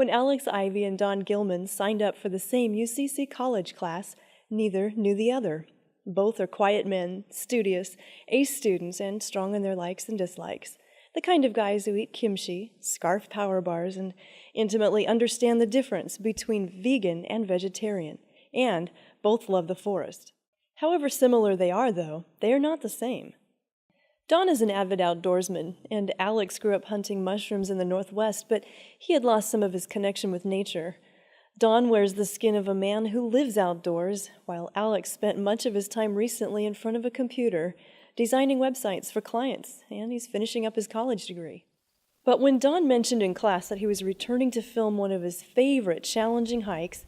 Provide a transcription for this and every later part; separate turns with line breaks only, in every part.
When Alex Ivey and Don Gilman signed up for the same UCC college class, neither knew the other. Both are quiet men, studious, ace students, and strong in their likes and dislikes. The kind of guys who eat kimchi, scarf power bars, and intimately understand the difference between vegan and vegetarian, and both love the forest. However similar they are, though, they are not the same. Don is an avid outdoorsman, and Alex grew up hunting mushrooms in the Northwest, but he had lost some of his connection with nature. Don wears the skin of a man who lives outdoors, while Alex spent much of his time recently in front of a computer, designing websites for clients, and he's finishing up his college degree. But when Don mentioned in class that he was returning to film one of his favorite challenging hikes,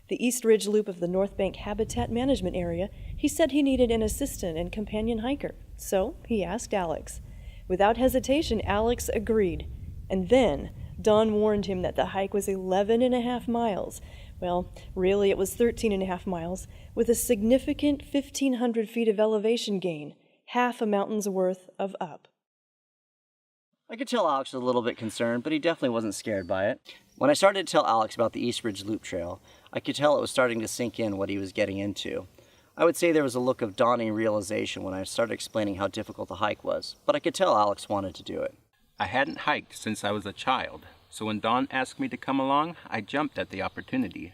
the East Ridge Loop of the North Bank Habitat Management Area, he said he needed an assistant and companion hiker. So he asked Alex. Without hesitation, Alex agreed. And then Don warned him that the hike was 11.5 miles. Well, really it was 13.5 miles, with a significant 1,500 feet of elevation gain, half a mountain's worth of up.
I could tell Alex was a little bit concerned, but he definitely wasn't scared by it. When I started to tell Alex about the East Ridge Loop Trail, I could tell it was starting to sink in what he was getting into. I would say there was a look of dawning realization when I started explaining how difficult the hike was, but I could tell Alex wanted to do it.
I hadn't hiked since I was a child, so when Don asked me to come along, I jumped at the opportunity.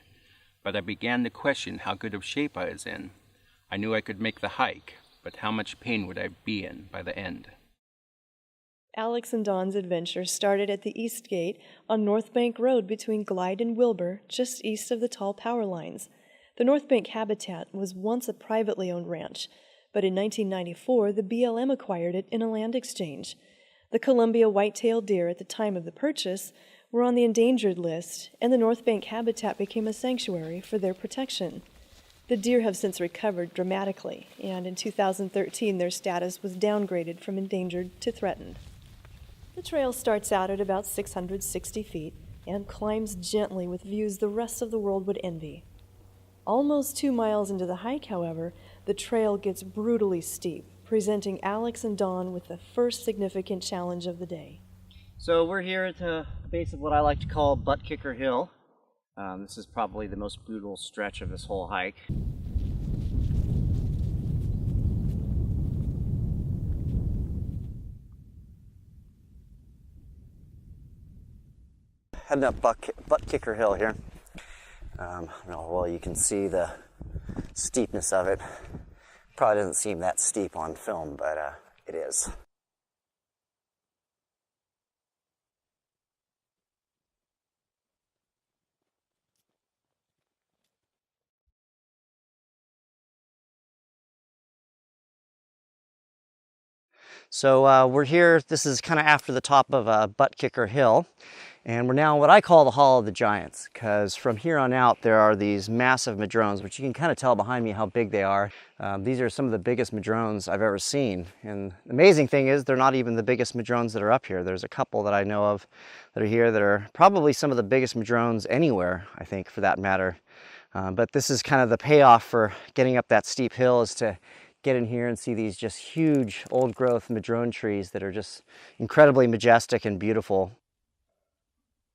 But I began to question how good of shape I was in. I knew I could make the hike, but how much pain would I be in by the end?
Alex and Don's adventure started at the East Gate on North Bank Road between Glide and Wilbur, just east of the tall power lines. The North Bank Habitat was once a privately owned ranch, but in 1994 the BLM acquired it in a land exchange. The Columbia white-tailed deer at the time of the purchase were on the endangered list, and the North Bank Habitat became a sanctuary for their protection. The deer have since recovered dramatically, and in 2013 their status was downgraded from endangered to threatened. The trail starts out at about 660 feet and climbs gently with views the rest of the world would envy. Almost 2 miles into the hike, however, the trail gets brutally steep, presenting Alex and Don with the first significant challenge of the day.
So we're here at the base of what I like to call Butt Kicker Hill. This is probably the most brutal stretch of this whole hike. Heading up Butt Kicker Hill here. Well, you can see the steepness of it. Probably doesn't seem that steep on film, but it is. So we're here, this is kind of after the top of Butt Kicker Hill, and we're now in what I call the Hall of the Giants, because from here on out there are these massive madrones, which you can kind of tell behind me how big they are. These are some of the biggest madrones I've ever seen, and the amazing thing is they're not even the biggest madrones that are up here. There's a couple that I know of that are here that are probably some of the biggest madrones anywhere, I think, for that matter. But this is kind of the payoff for getting up that steep hill, is to get in here and see these just huge old growth madrone trees that are just incredibly majestic and beautiful.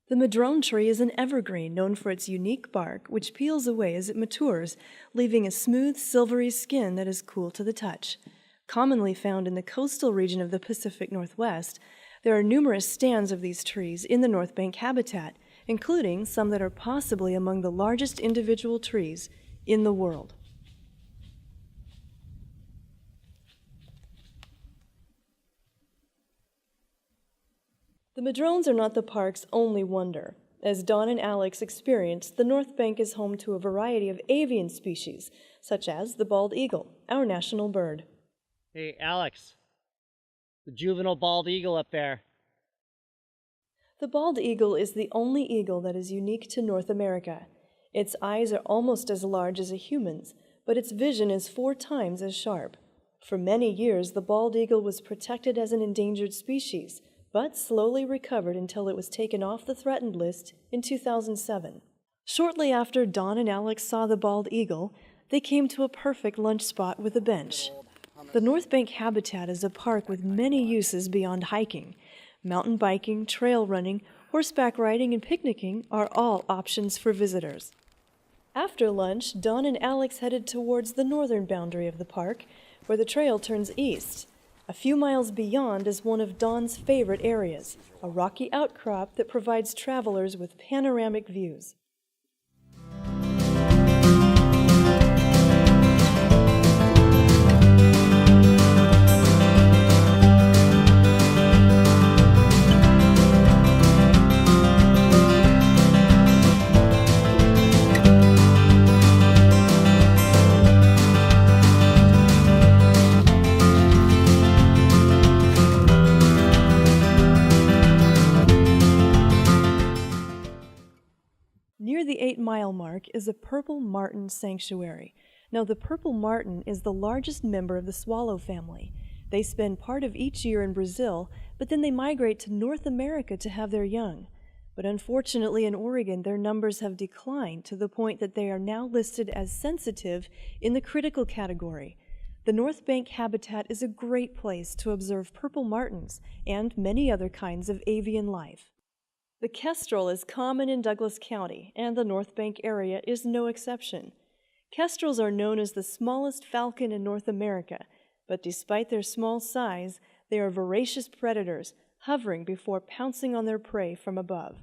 The madrone tree is an evergreen known for its unique bark, which peels away as it matures, leaving a smooth, silvery skin that is cool to the touch. Commonly found in the coastal region of the Pacific Northwest, there are numerous stands of these trees in the North Bank habitat, including some that are possibly among the largest individual trees in the world. The madrones are not the park's only wonder. As Don and Alex experienced, the North Bank is home to a variety of avian species, such as the bald eagle, our national bird.
Hey, Alex, the juvenile bald eagle up there.
The bald eagle is the only eagle that is unique to North America. Its eyes are almost as large as a human's, but its vision is 4 times as sharp. For many years, the bald eagle was protected as an endangered species, but slowly recovered until it was taken off the threatened list in 2007. Shortly after Don and Alex saw the bald eagle, they came to a perfect lunch spot with a bench. The North Bank habitat is a park with many uses beyond hiking: mountain biking, trail running, Horseback riding and picnicking are all options for visitors. After lunch, Don and Alex headed towards the northern boundary of the park, where the trail turns east. A few miles beyond is one of Don's favorite areas, a rocky outcrop that provides travelers with panoramic views. Near the 8-mile mark is a purple martin sanctuary. Now, the purple martin is the largest member of the swallow family. They spend part of each year in Brazil, but then they migrate to North America to have their young. But unfortunately in Oregon, their numbers have declined to the point that they are now listed as sensitive in the critical category. The North Bank habitat is a great place to observe purple martins and many other kinds of avian life. The kestrel is common in Douglas County, and the North Bank area is no exception. Kestrels are known as the smallest falcon in North America, but despite their small size, they are voracious predators, hovering before pouncing on their prey from above.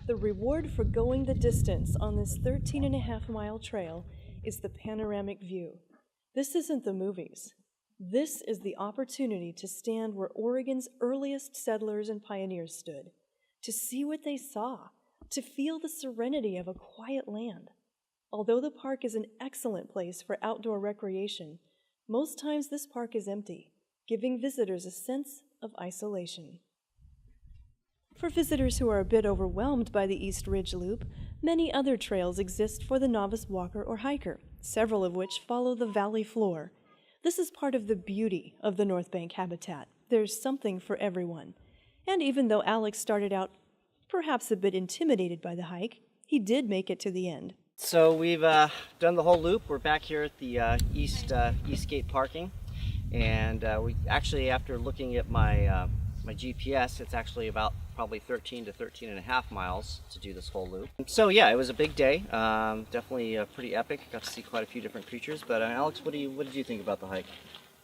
The reward for going the distance on this 13.5-mile trail is the panoramic view. This isn't the movies. This is the opportunity to stand where Oregon's earliest settlers and pioneers stood, to see what they saw, to feel the serenity of a quiet land. Although the park is an excellent place for outdoor recreation, most times this park is empty, giving visitors a sense of isolation. For visitors who are a bit overwhelmed by the East Ridge Loop, many other trails exist for the novice walker or hiker, several of which follow the valley floor. This is part of the beauty of the North Bank habitat. There's something for everyone. And even though Alex started out perhaps a bit intimidated by the hike, he did make it to the end.
So we've done the whole loop. We're back here at the East Gate parking. And we actually, after looking at my GPS, it's actually about probably 13 to 13.5 miles to do this whole loop. So yeah, it was a big day. Definitely pretty epic. Got to see quite a few different creatures. But Alex, what did you think about the hike?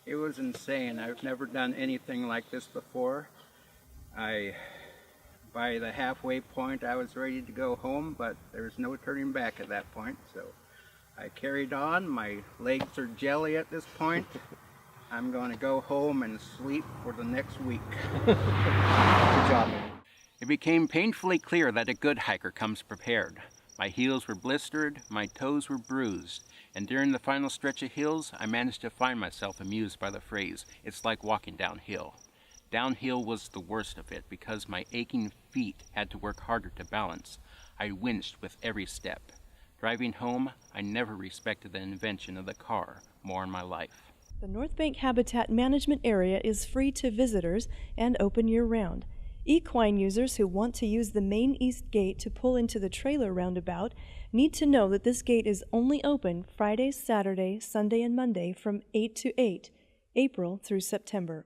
It was insane. I've never done anything like this before. By the halfway point, I was ready to go home, but there was no turning back at that point. So I carried on. My legs are jelly at this point. I'm going to go home and sleep for the next week.
Good job, man.
It became painfully clear that a good hiker comes prepared. My heels were blistered, my toes were bruised, and during the final stretch of hills, I managed to find myself amused by the phrase, "It's like walking downhill." Downhill was the worst of it because my aching feet had to work harder to balance. I winced with every step. Driving home, I never respected the invention of the car more in my life.
The North Bank Habitat Management Area is free to visitors and open year-round. Equine users who want to use the main East Gate to pull into the trailer roundabout need to know that this gate is only open Friday, Saturday, Sunday, and Monday from 8 to 8, April through September.